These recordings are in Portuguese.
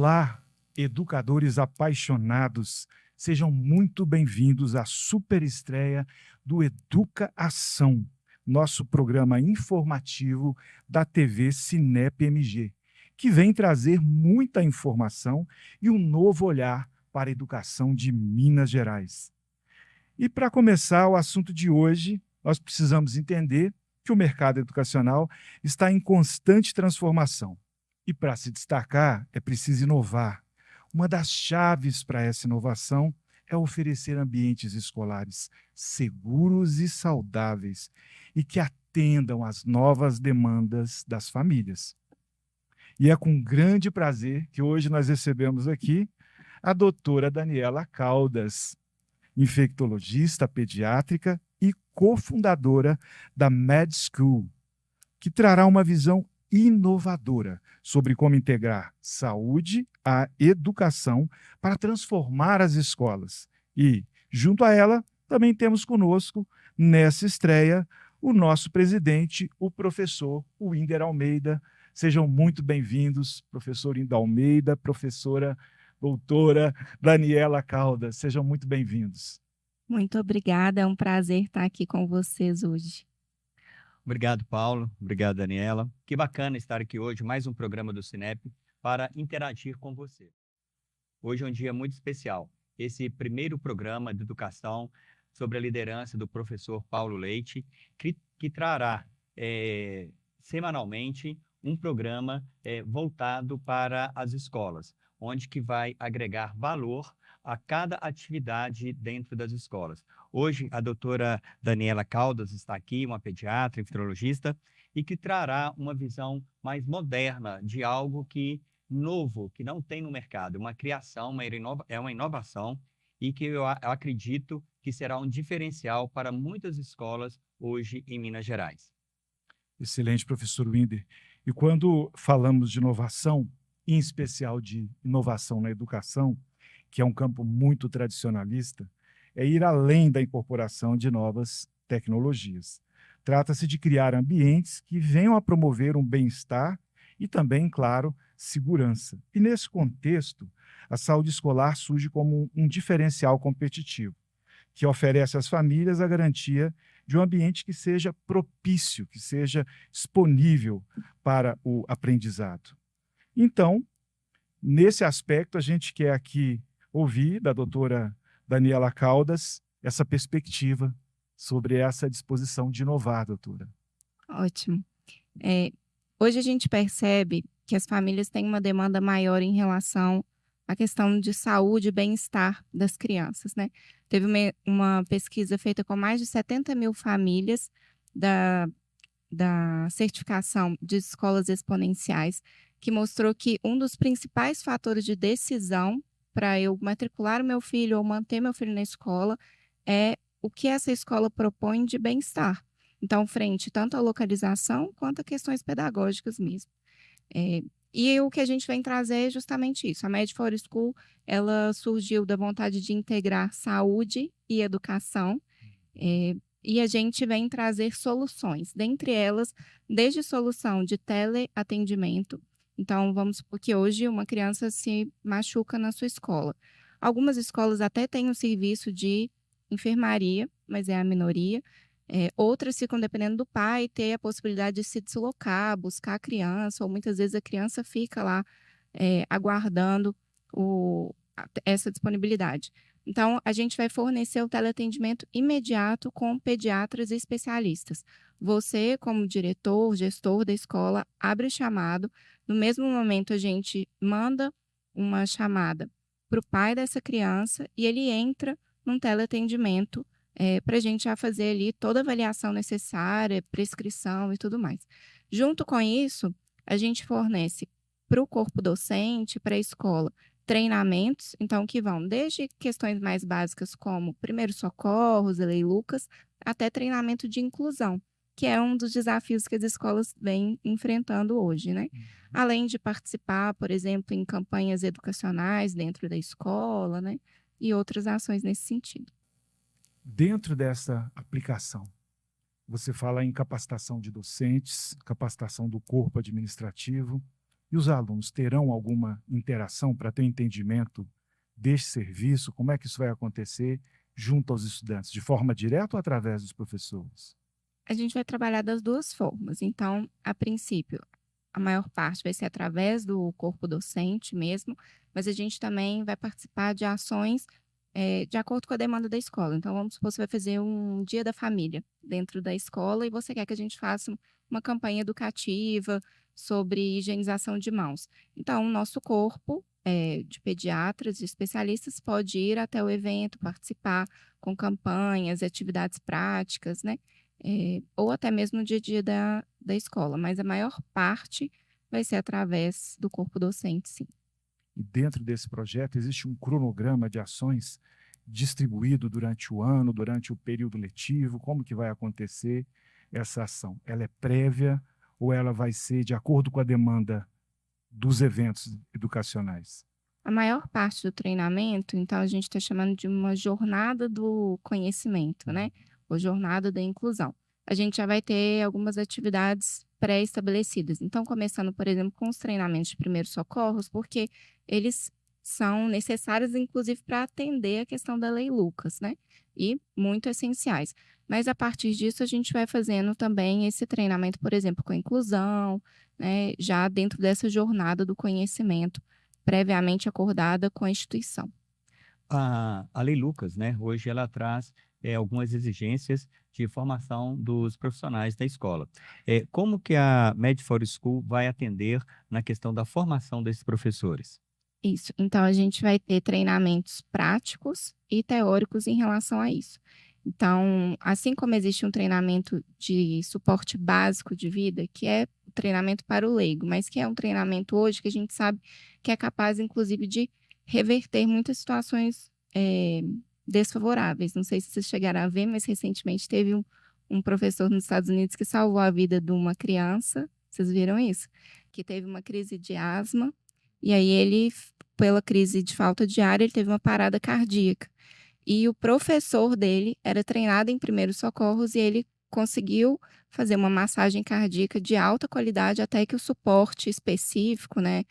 Olá, educadores apaixonados, sejam muito bem-vindos à superestreia do Educa Ação, nosso programa informativo da TV Cinep MG, que vem trazer muita informação e um novo olhar para a educação de Minas Gerais. E para começar o assunto de hoje, nós precisamos entender que o mercado educacional está em constante transformação. E para se destacar, é preciso inovar. Uma das chaves para essa inovação é oferecer ambientes escolares seguros e saudáveis e que atendam às novas demandas das famílias. E é com grande prazer que hoje nós recebemos aqui a doutora Daniela Caldas, infectologista pediátrica e cofundadora da Med School, que trará uma visão inovadora sobre como integrar saúde à educação para transformar as escolas. E, junto a ela, também temos conosco, nessa estreia, o nosso presidente, o professor Winder Almeida. Sejam muito bem-vindos, professor Winder Almeida, professora doutora Daniela Caldas. Sejam muito bem-vindos. Muito obrigada, é um prazer estar aqui com vocês hoje. Obrigado, Paulo. Obrigado, Daniela. Que bacana estar aqui hoje, mais um programa do Cinep, para interagir com você. Hoje é um dia muito especial. Esse primeiro programa de educação sob a liderança do professor Paulo Leite, que trará semanalmente um programa voltado para as escolas, onde que vai agregar valor a cada atividade dentro das escolas. Hoje, a doutora Daniela Caldas está aqui, uma pediatra, infectologista, e que trará uma visão mais moderna de algo novo, que não tem no mercado, uma criação, uma inovação, e que eu acredito que será um diferencial para muitas escolas hoje em Minas Gerais. Excelente, professor Winder. E quando falamos de inovação, em especial de inovação na educação, que é um campo muito tradicionalista, é ir além da incorporação de novas tecnologias. Trata-se de criar ambientes que venham a promover um bem-estar e também, claro, segurança. E nesse contexto, a saúde escolar surge como um diferencial competitivo, que oferece às famílias a garantia de um ambiente que seja propício, que seja disponível para o aprendizado. Então, nesse aspecto, a gente quer aqui ouvir da doutora Daniela Caldas essa perspectiva sobre essa disposição de inovar, doutora. Ótimo. Hoje a gente percebe que as famílias têm uma demanda maior em relação à questão de saúde e bem-estar das crianças, né? Teve uma pesquisa feita com mais de 70 mil famílias da certificação de escolas exponenciais, que mostrou que um dos principais fatores de decisão para eu matricular o meu filho ou manter meu filho na escola é o que essa escola propõe de bem-estar. Então, frente tanto à localização quanto a questões pedagógicas mesmo. E o que a gente vem trazer é justamente isso. A Med School, ela surgiu da vontade de integrar saúde e educação, e a gente vem trazer soluções, dentre elas, desde solução de teleatendimento. Então, vamos supor que hoje uma criança se machuca na sua escola. Algumas escolas até têm um serviço de enfermaria, mas é a minoria. Outras ficam dependendo do pai ter a possibilidade de se deslocar, buscar a criança, ou muitas vezes a criança fica lá aguardando essa disponibilidade. Então, a gente vai fornecer o teleatendimento imediato com pediatras e especialistas. Você, como diretor, gestor da escola, abre o chamado. No mesmo momento, a gente manda uma chamada para o pai dessa criança e ele entra num teleatendimento para a gente já fazer ali toda a avaliação necessária, prescrição e tudo mais. Junto com isso, a gente fornece para o corpo docente, para a escola, treinamentos, então, que vão desde questões mais básicas como primeiros socorros, Lei Lucas, até treinamento de inclusão, que é um dos desafios que as escolas vêm enfrentando hoje, né? Além de participar, por exemplo, em campanhas educacionais dentro da escola, né? E outras ações nesse sentido. Dentro dessa aplicação, você fala em capacitação de docentes, capacitação do corpo administrativo, E os alunos terão alguma interação para ter um entendimento deste serviço? Como é que isso vai acontecer junto aos estudantes? De forma direta ou através dos professores? A gente vai trabalhar das duas formas. Então, a princípio, a maior parte vai ser através do corpo docente mesmo, mas a gente também vai participar de ações de acordo com a demanda da escola. Então, vamos supor, você vai fazer um dia da família dentro da escola e você quer que a gente faça uma campanha educativa sobre higienização de mãos. Então, o nosso corpo de pediatras, de especialistas, pode ir até o evento, participar com campanhas e atividades práticas, né? Ou até mesmo no dia a dia da escola, mas a maior parte vai ser através do corpo docente, sim. E dentro desse projeto existe um cronograma de ações distribuído durante o ano, durante o período letivo? Como que vai acontecer essa ação? Ela é prévia ou ela vai ser de acordo com a demanda dos eventos educacionais? A maior parte do treinamento, então, a gente está chamando de uma jornada do conhecimento, né? Ou jornada da inclusão. A gente já vai ter algumas atividades pré-estabelecidas. Então, começando, por exemplo, com os treinamentos de primeiros socorros, porque eles são necessários, inclusive, para atender a questão da Lei Lucas, né? E muito essenciais. Mas, a partir disso, a gente vai fazendo também esse treinamento, por exemplo, com a inclusão, né? Já dentro dessa jornada do conhecimento, previamente acordada com a instituição. A Lei Lucas, né, hoje ela traz algumas exigências de formação dos profissionais da escola. Como que a Med for School vai atender na questão da formação desses professores? Isso. Então, a gente vai ter treinamentos práticos e teóricos em relação a isso. Então, assim como existe um treinamento de suporte básico de vida, que é o treinamento para o leigo, mas que é um treinamento hoje que a gente sabe que é capaz, inclusive, de reverter muitas situações desfavoráveis. Não sei se vocês chegaram a ver, mas recentemente teve um professor nos Estados Unidos que salvou a vida de uma criança. Vocês viram isso? Que teve uma crise de asma. E aí ele, pela crise de falta de ar, ele teve uma parada cardíaca. E o professor dele era treinado em primeiros socorros e ele conseguiu fazer uma massagem cardíaca de alta qualidade até que o suporte específico, né,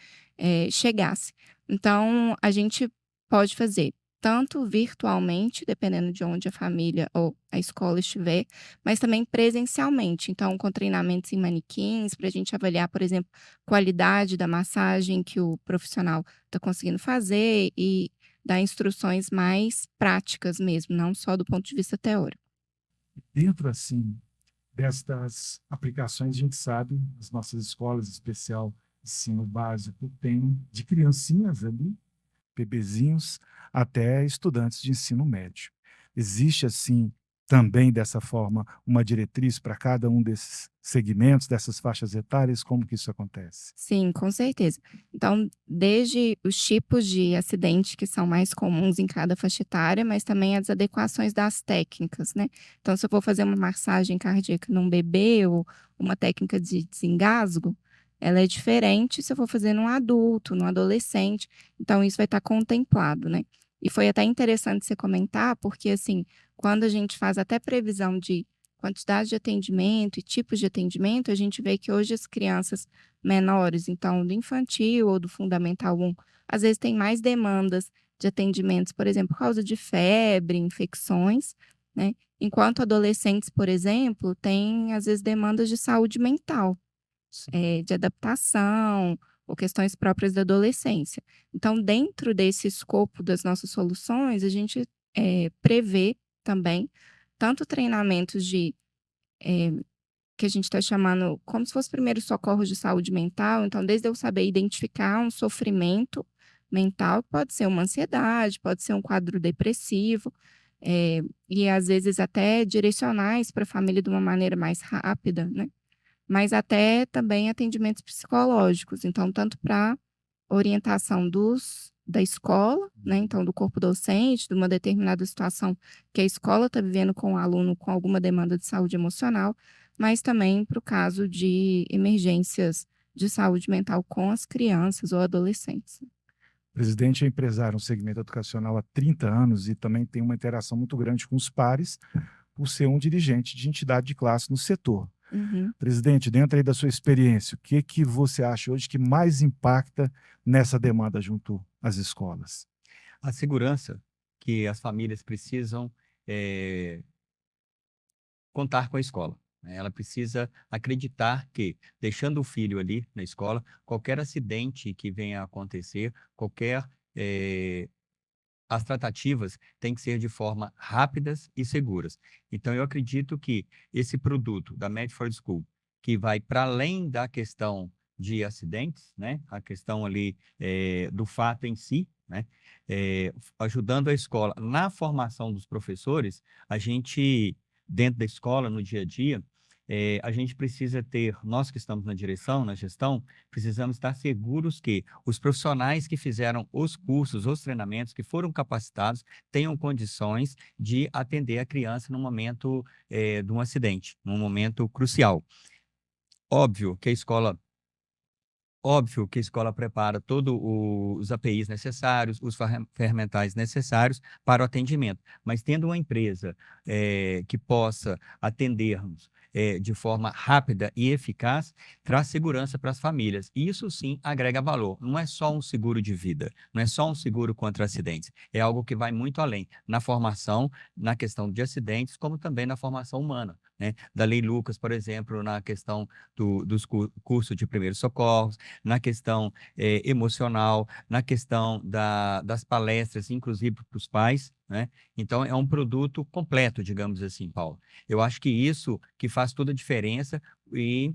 chegasse. Então, a gente pode fazer tanto virtualmente, dependendo de onde a família ou a escola estiver, mas também presencialmente. Então, com treinamentos em manequins, para a gente avaliar, por exemplo, qualidade da massagem que o profissional está conseguindo fazer e dar instruções mais práticas mesmo, não só do ponto de vista teórico. Dentro, assim, destas aplicações, a gente sabe, as nossas escolas, em especial ensino básico, tem de criancinhas ali, bebezinhos, até estudantes de ensino médio. Existe, assim, também dessa forma, uma diretriz para cada um desses segmentos, dessas faixas etárias? Como que isso acontece? Sim, com certeza. Então, desde os tipos de acidente que são mais comuns em cada faixa etária, mas também as adequações das técnicas, né? Então, se eu for fazer uma massagem cardíaca num bebê ou uma técnica de desengasgo, ela é diferente se eu for fazer num adulto, num adolescente. Então, isso vai estar contemplado, né? E foi até interessante você comentar, porque, assim, quando a gente faz até previsão de quantidade de atendimento e tipos de atendimento, a gente vê que hoje as crianças menores, então do infantil ou do fundamental 1, às vezes tem mais demandas de atendimentos, por exemplo, por causa de febre, infecções, né? Enquanto adolescentes, por exemplo, têm às vezes demandas de saúde mental, de adaptação ou questões próprias da adolescência. Então, dentro desse escopo das nossas soluções, a gente prevê também tanto treinamentos que a gente está chamando como se fosse primeiros socorros de saúde mental. Então, desde eu saber identificar um sofrimento mental, pode ser uma ansiedade, pode ser um quadro depressivo, e às vezes até direcionar isso para a família de uma maneira mais rápida, né? Mas até também atendimentos psicológicos. Então, tanto para orientação da escola, né? Então, do corpo docente, de uma determinada situação que a escola está vivendo com o aluno com alguma demanda de saúde emocional, mas também para o caso de emergências de saúde mental com as crianças ou adolescentes. O presidente é empresário no segmento educacional há 30 anos e também tem uma interação muito grande com os pares, por ser um dirigente de entidade de classe no setor. Presidente, dentro aí da sua experiência, o que você acha hoje que mais impacta nessa demanda junto às escolas? A segurança que as famílias precisam contar com a escola, né? Ela precisa acreditar que, deixando o filho ali na escola, qualquer acidente que venha a acontecer, as tratativas têm que ser de forma rápidas e seguras. Então, eu acredito que esse produto da Medford School, que vai para além da questão de acidentes, né? A questão ali do fato em si, né? Ajudando a escola na formação dos professores, a gente, dentro da escola, no dia a dia, a gente precisa ter, nós que estamos na direção, na gestão, precisamos estar seguros que os profissionais que fizeram os cursos, os treinamentos, que foram capacitados, tenham condições de atender a criança no momento de um acidente, num momento crucial. Óbvio que a escola prepara todos os APIs necessários, os ferramentais necessários para o atendimento, mas tendo uma empresa que possa atendermos de forma rápida e eficaz, traz segurança para as famílias. E isso sim agrega valor. Não é só um seguro de vida, não é só um seguro contra acidentes. É algo que vai muito além na formação, na questão de acidentes, como também na formação humana, né? Da Lei Lucas, por exemplo, na questão dos cursos de primeiros socorros, na questão emocional, na questão das palestras, inclusive para os pais, né? Então, é um produto completo, digamos assim, Paulo. Eu acho que isso que faz toda a diferença e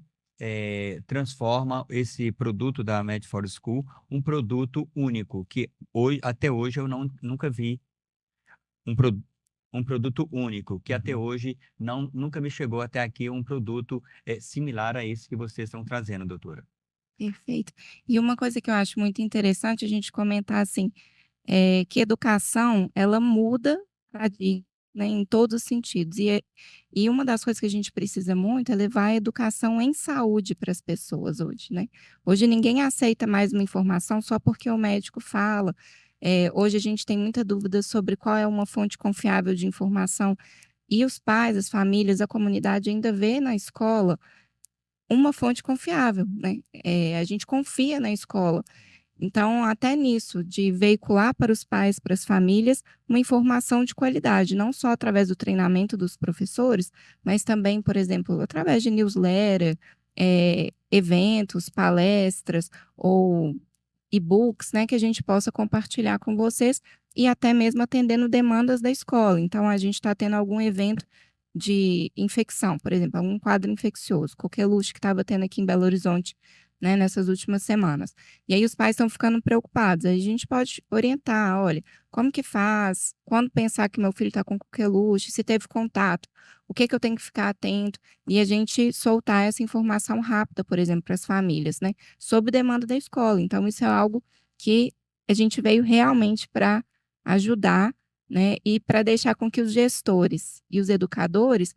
transforma esse produto da Medford School um produto único, que até hoje eu nunca vi um produto único, que até hoje nunca me chegou até aqui um produto similar a esse que vocês estão trazendo, doutora. Perfeito. E uma coisa que eu acho muito interessante a gente comentar assim, que educação, ela muda paradigma, né, em todos os sentidos. E uma das coisas que a gente precisa muito é levar a educação em saúde para as pessoas hoje, né? Hoje ninguém aceita mais uma informação só porque o médico fala. Hoje a gente tem muita dúvida sobre qual é uma fonte confiável de informação. E os pais, as famílias, a comunidade ainda vê na escola uma fonte confiável, né? A gente confia na escola. Então, até nisso, de veicular para os pais, para as famílias, uma informação de qualidade, não só através do treinamento dos professores, mas também, por exemplo, através de newsletter, eventos, palestras ou e-books, né, que a gente possa compartilhar com vocês e até mesmo atendendo demandas da escola. Então, a gente está tendo algum evento de infecção, por exemplo, algum quadro infeccioso, coqueluche que estava tendo aqui em Belo Horizonte, né, nessas últimas semanas. E aí os pais estão ficando preocupados. Aí a gente pode orientar, olha, como que faz? Quando pensar que meu filho está com coqueluche, se teve contato, o que eu tenho que ficar atento? E a gente soltar essa informação rápida, por exemplo, para as famílias, né, sob demanda da escola. Então, isso é algo que a gente veio realmente para ajudar, né, e para deixar com que os gestores e os educadores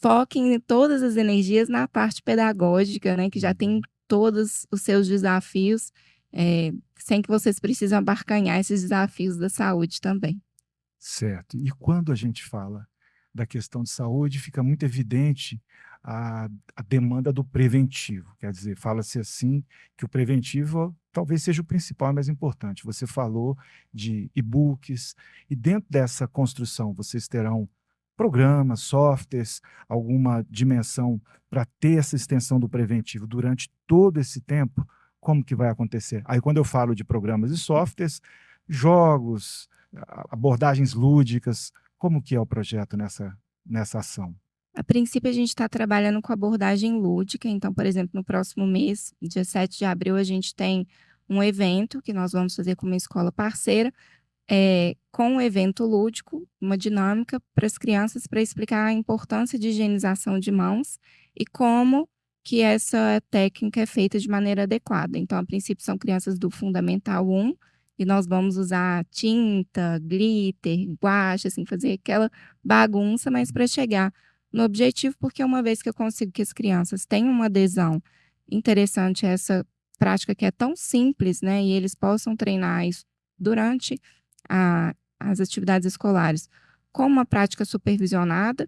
foquem todas as energias na parte pedagógica, né, que já tem todos os seus desafios, sem que vocês precisem abarcanhar esses desafios da saúde também. Certo. E quando a gente fala da questão de saúde, fica muito evidente a demanda do preventivo. Quer dizer, fala-se assim que o preventivo talvez seja o principal e mais importante. Você falou de e-books, e dentro dessa construção vocês terão programas, softwares, alguma dimensão para ter essa extensão do preventivo durante todo esse tempo? Como que vai acontecer? Aí, quando eu falo de programas e softwares, jogos, abordagens lúdicas, como que é o projeto nessa ação? A princípio, a gente está trabalhando com abordagem lúdica. Então, por exemplo, no próximo mês, dia 7 de abril, a gente tem um evento que nós vamos fazer com uma escola parceira, com um evento lúdico, uma dinâmica para as crianças, para explicar a importância de higienização de mãos e como que essa técnica é feita de maneira adequada. Então, a princípio, são crianças do Fundamental 1, e nós vamos usar tinta, glitter, guache, assim, fazer aquela bagunça, mas para chegar no objetivo, porque uma vez que eu consigo que as crianças tenham uma adesão interessante a essa prática que é tão simples, né, e eles possam treinar isso durante as atividades escolares com uma prática supervisionada,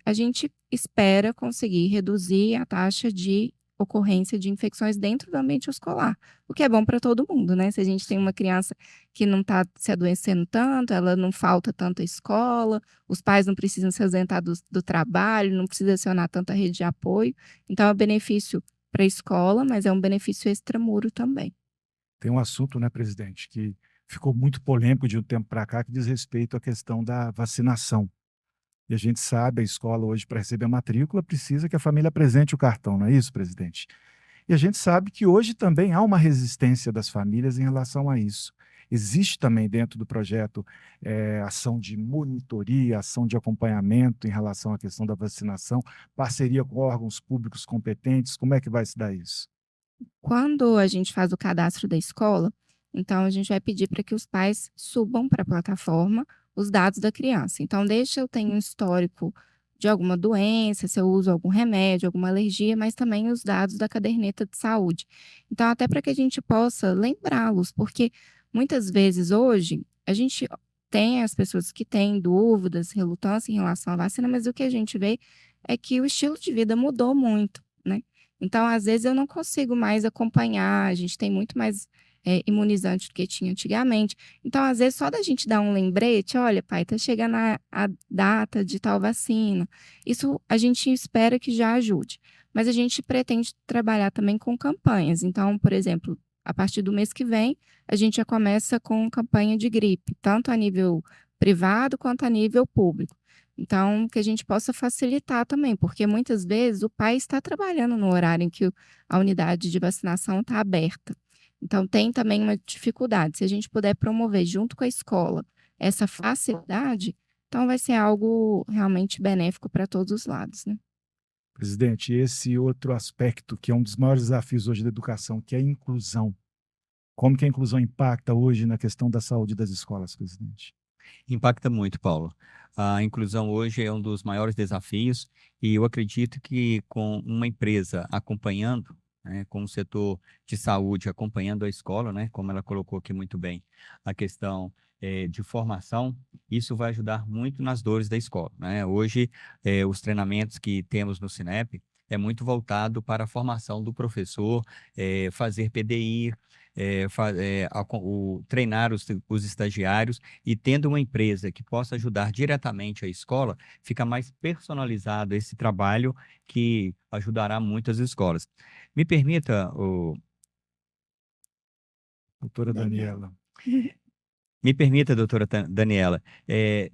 a gente espera conseguir reduzir a taxa de ocorrência de infecções dentro do ambiente escolar, o que é bom para todo mundo, né? Se a gente tem uma criança que não está se adoecendo tanto, ela não falta tanto à escola, os pais não precisam se ausentar do trabalho, não precisa acionar tanta rede de apoio. Então, é um benefício para a escola, mas é um benefício extramuro também. Tem um assunto, né, presidente, que ficou muito polêmico de um tempo para cá, que diz respeito à questão da vacinação. E a gente sabe, a escola hoje, para receber a matrícula, precisa que a família apresente o cartão, não é isso, presidente? E a gente sabe que hoje também há uma resistência das famílias em relação a isso. Existe também dentro do projeto ação de monitoria, ação de acompanhamento em relação à questão da vacinação, parceria com órgãos públicos competentes. Como é que vai se dar isso? Quando a gente faz o cadastro da escola, então a gente vai pedir para que os pais subam para a plataforma os dados da criança. Então, deixa eu tenho um histórico de alguma doença, se eu uso algum remédio, alguma alergia, mas também os dados da caderneta de saúde. Então, até para que a gente possa lembrá-los, porque muitas vezes hoje a gente tem as pessoas que têm dúvidas, relutância em relação à vacina, mas o que a gente vê é que o estilo de vida mudou muito, né? Então, às vezes, eu não consigo mais acompanhar, a gente tem muito mais imunizante do que tinha antigamente. Então, às vezes, só da gente dar um lembrete, olha, pai, tá chegando a data de tal vacina. Isso a gente espera que já ajude. Mas a gente pretende trabalhar também com campanhas. Então, por exemplo, a partir do mês que vem, a gente já começa com campanha de gripe, tanto a nível privado quanto a nível público. Então, que a gente possa facilitar também, porque muitas vezes o pai está trabalhando no horário em que a unidade de vacinação está aberta. Então, tem também uma dificuldade. Se a gente puder promover junto com a escola essa facilidade, então vai ser algo realmente benéfico para todos os lados, né? Presidente, esse outro aspecto, que é um dos maiores desafios hoje da educação, que é a inclusão. Como que a inclusão impacta hoje na questão da saúde das escolas, presidente? Impacta muito, Paulo. A inclusão hoje é um dos maiores desafios e eu acredito que com uma empresa acompanhando, né, com o setor de saúde acompanhando a escola, né, como ela colocou aqui muito bem, a questão de formação, isso vai ajudar muito nas dores da escola, né? Hoje, os treinamentos que temos no Sinep é muito voltado para a formação do professor, fazer PDI, treinar os estagiários e tendo uma empresa que possa ajudar diretamente a escola, fica mais personalizado esse trabalho que ajudará muito as escolas. Me permita, Doutora Daniela. doutora Daniela,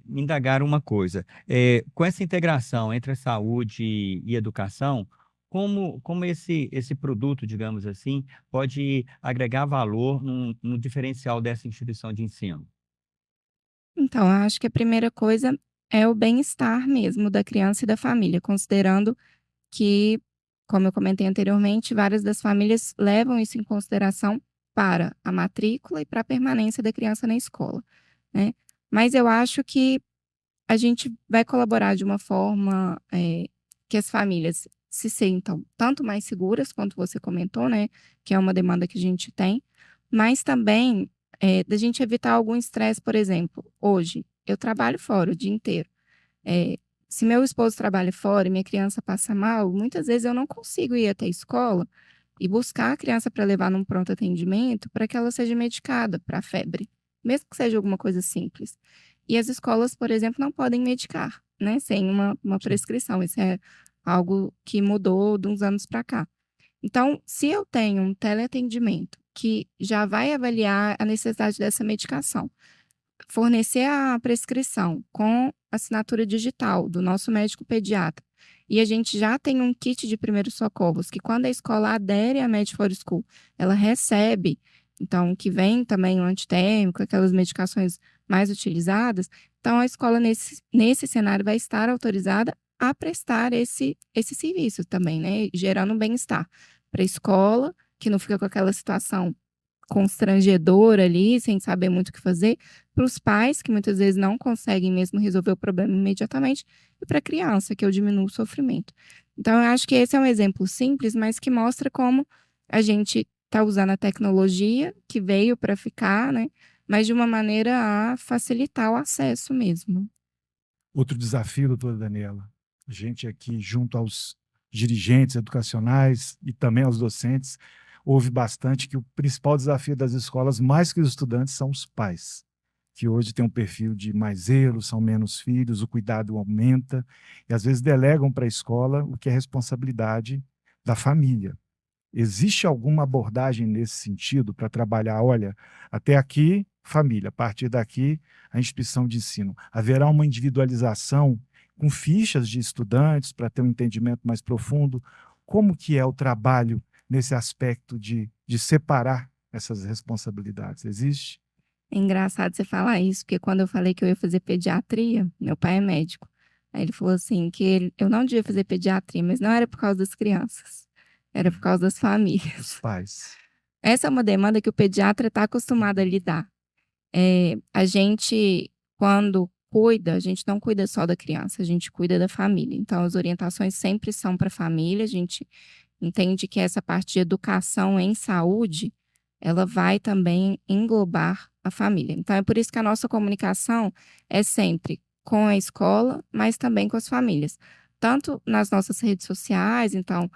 me indagar uma coisa. Com essa integração entre a saúde e educação, como esse produto, digamos assim, pode agregar valor no diferencial dessa instituição de ensino? Então, eu acho que a primeira coisa é o bem-estar mesmo da criança e da família, considerando que, como eu comentei anteriormente, várias das famílias levam isso em consideração para a matrícula e para a permanência da criança na escola, né? Mas eu acho que a gente vai colaborar de uma forma que as famílias se sintam tanto mais seguras, quanto você comentou, né? Que é uma demanda que a gente tem, mas também da gente evitar algum estresse, por exemplo. Hoje, eu trabalho fora o dia inteiro. Se meu esposo trabalha fora e minha criança passa mal, muitas vezes eu não consigo ir até a escola e buscar a criança para levar num pronto atendimento para que ela seja medicada para a febre, mesmo que seja alguma coisa simples. E as escolas, por exemplo, não podem medicar, né, sem uma prescrição. Isso é algo que mudou de uns anos para cá. Então, se eu tenho um teleatendimento que já vai avaliar a necessidade dessa medicação, fornecer a prescrição com assinatura digital do nosso médico pediatra, e a gente já tem um kit de primeiros socorros, que quando a escola adere à Med for School, ela recebe, então, que vem também o antitérmico, aquelas medicações mais utilizadas, então a escola nesse cenário vai estar autorizada a prestar esse serviço também, né? Gerando um bem-estar para a escola, que não fica com aquela situação constrangedora ali, sem saber muito o que fazer, para os pais, que muitas vezes não conseguem mesmo resolver o problema imediatamente, e para a criança, que eu diminuo o sofrimento. Então, eu acho que esse é um exemplo simples, mas que mostra como a gente está usando a tecnologia, que veio para ficar, né? Mas de uma maneira a facilitar o acesso mesmo. Outro desafio, doutora Daniela, A gente aqui, junto aos dirigentes educacionais e também aos docentes, ouve bastante que o principal desafio das escolas, mais que os estudantes, são os pais, que hoje têm um perfil de mais zelo, são menos filhos, o cuidado aumenta, e às vezes delegam para a escola o que é responsabilidade da família. Existe alguma abordagem nesse sentido para trabalhar, olha, até aqui, família, a partir daqui, a instituição de ensino. Haverá uma individualização com fichas de estudantes para ter um entendimento mais profundo? Como que é o trabalho nesse aspecto de separar essas responsabilidades? Existe? É engraçado você falar isso, porque quando eu falei que eu ia fazer pediatria, meu pai é médico. Aí ele falou assim que eu não devia fazer pediatria, mas não era por causa das crianças, era por causa das famílias. Os pais. Essa é uma demanda que o pediatra está acostumado a lidar. A gente, quando cuida, a gente não cuida só da criança, a gente cuida da família. Então, as orientações sempre são para a família, a gente entende que essa parte de educação em saúde, ela vai também englobar a família. Então, é por isso que a nossa comunicação é sempre com a escola, mas também com as famílias. Tanto nas nossas redes sociais, então,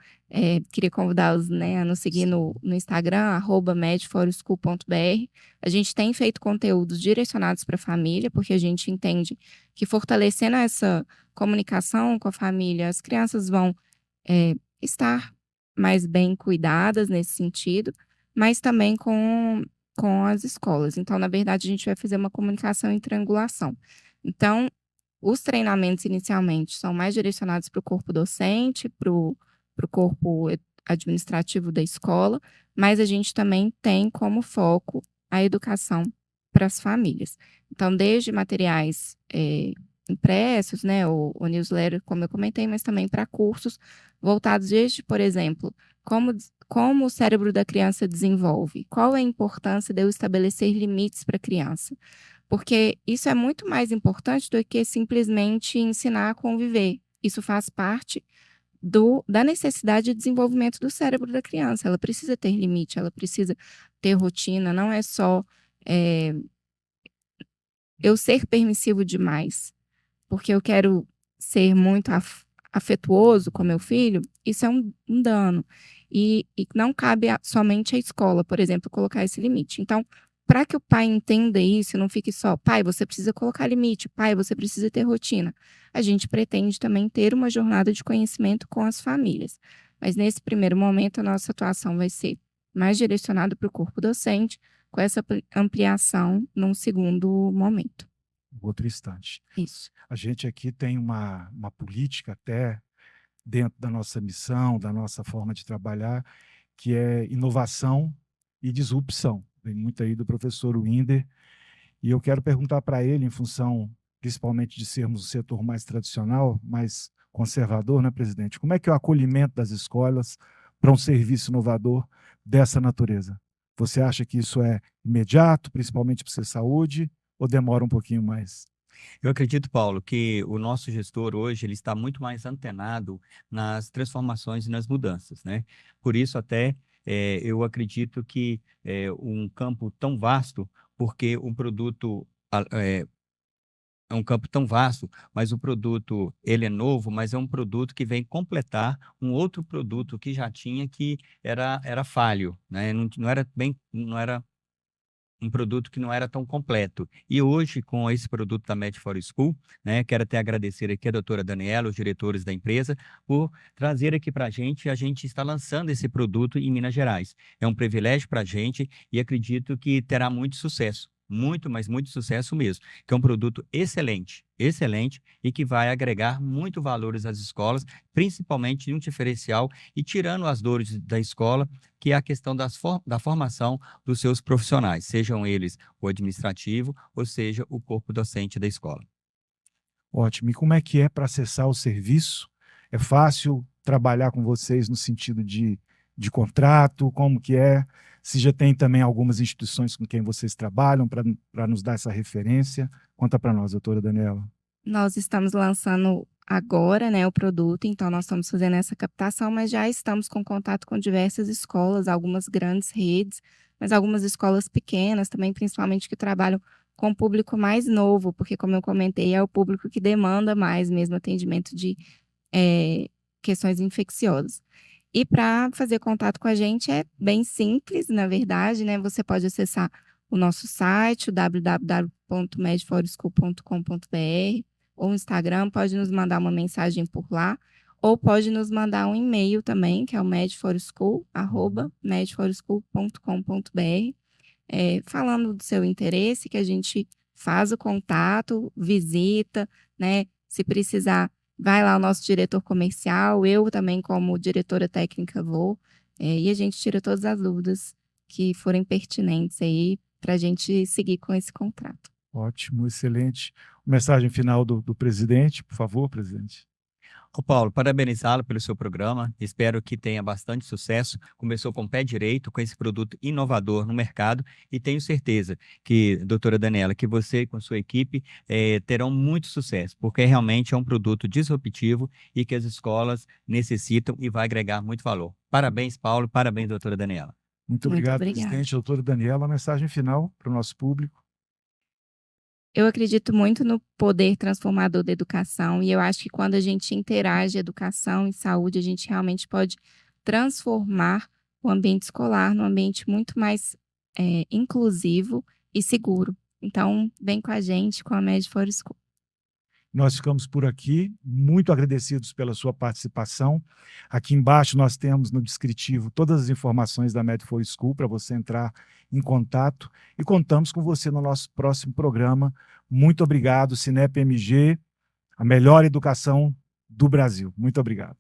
queria convidá-los, né, a nos seguir no Instagram, @medforoschool.br. A gente tem feito conteúdos direcionados para a família, porque a gente entende que fortalecendo essa comunicação com a família, as crianças vão estar mais bem cuidadas nesse sentido, mas também com as escolas. Então, na verdade, a gente vai fazer uma comunicação em triangulação. Então, os treinamentos inicialmente são mais direcionados para o corpo docente, para o corpo administrativo da escola, mas a gente também tem como foco a educação para as famílias. Então, desde materiais impressos, né, o newsletter, como eu comentei, mas também para cursos voltados desde, por exemplo, como o cérebro da criança desenvolve, qual é a importância de eu estabelecer limites para a criança. Porque isso é muito mais importante do que simplesmente ensinar a conviver. Isso faz parte da necessidade de desenvolvimento do cérebro da criança. Ela precisa ter limite, ela precisa ter rotina, não é só eu ser permissivo demais, porque eu quero ser muito afetuoso com meu filho, isso é um dano. E não cabe somente à escola, por exemplo, colocar esse limite. Então, para que o pai entenda isso, não fique só, pai, você precisa colocar limite, pai, você precisa ter rotina. A gente pretende também ter uma jornada de conhecimento com as famílias. Mas nesse primeiro momento, a nossa atuação vai ser mais direcionada para o corpo docente, com essa ampliação num segundo momento. Outro instante. Isso. A gente aqui tem uma política até dentro da nossa missão, da nossa forma de trabalhar, que é inovação e disrupção. Vem muito aí do professor Winder, e eu quero perguntar para ele, em função principalmente de sermos o setor mais tradicional, mais conservador, né, presidente? Como é que é o acolhimento das escolas para um serviço inovador dessa natureza? Você acha que isso é imediato, principalmente para ser saúde, ou demora um pouquinho mais? Eu acredito, Paulo, que o nosso gestor hoje ele está muito mais antenado nas transformações e nas mudanças, né? Por isso até eu acredito que um campo tão vasto, porque o produto é um campo tão vasto, mas o produto ele é novo, mas é um produto que vem completar um outro produto que já tinha que era falho, né? Não era um produto que não era tão completo. E hoje, com esse produto da Med for School, né, quero até agradecer aqui a doutora Daniela, os diretores da empresa, por trazer aqui para a gente está lançando esse produto em Minas Gerais. É um privilégio para a gente e acredito que terá muito sucesso. Muito, mas muito sucesso mesmo, que é um produto excelente, excelente e que vai agregar muito valores às escolas, principalmente em um diferencial e tirando as dores da escola, que é a questão da formação dos seus profissionais, sejam eles o administrativo ou seja o corpo docente da escola. Ótimo. E como é que é para acessar o serviço? É fácil trabalhar com vocês no sentido de contrato? Como que é? Se já tem também algumas instituições com quem vocês trabalham para nos dar essa referência? Conta para nós, doutora Daniela. Nós estamos lançando agora, né, o produto, então nós estamos fazendo essa captação, mas já estamos com contato com diversas escolas, algumas grandes redes, mas algumas escolas pequenas também, principalmente que trabalham com o público mais novo, porque como eu comentei, é o público que demanda mais mesmo atendimento de questões infecciosas. E para fazer contato com a gente é bem simples, na verdade, né? Você pode acessar o nosso site, o www.medforyschool.com.br, ou o Instagram, pode nos mandar uma mensagem por lá, ou pode nos mandar um e-mail também, que é o medforyschool@medforyschool.com.br, falando do seu interesse, que a gente faz o contato, visita, né? Se precisar, vai lá o nosso diretor comercial, eu também como diretora técnica vou, e a gente tira todas as dúvidas que forem pertinentes aí para a gente seguir com esse contrato. Ótimo, excelente. Mensagem final do presidente, por favor, presidente. Ô Paulo, parabenizá-lo pelo seu programa, espero que tenha bastante sucesso. Começou com o pé direito, com esse produto inovador no mercado, e tenho certeza que, doutora Daniela, que você com sua equipe terão muito sucesso, porque realmente é um produto disruptivo e que as escolas necessitam e vai agregar muito valor. Parabéns, Paulo, parabéns, doutora Daniela. Muito obrigado, obrigada. presidente. Doutora Daniela, a mensagem final para o nosso público. Eu acredito muito no poder transformador da educação e eu acho que quando a gente interage educação e saúde, a gente realmente pode transformar o ambiente escolar num ambiente muito mais inclusivo e seguro. Então, vem com a gente, com a Med4School. Nós ficamos por aqui, muito agradecidos pela sua participação. Aqui embaixo nós temos no descritivo todas as informações da Med4School para você entrar em contato e contamos com você no nosso próximo programa. Muito obrigado, Cinep MG, a melhor educação do Brasil. Muito obrigado.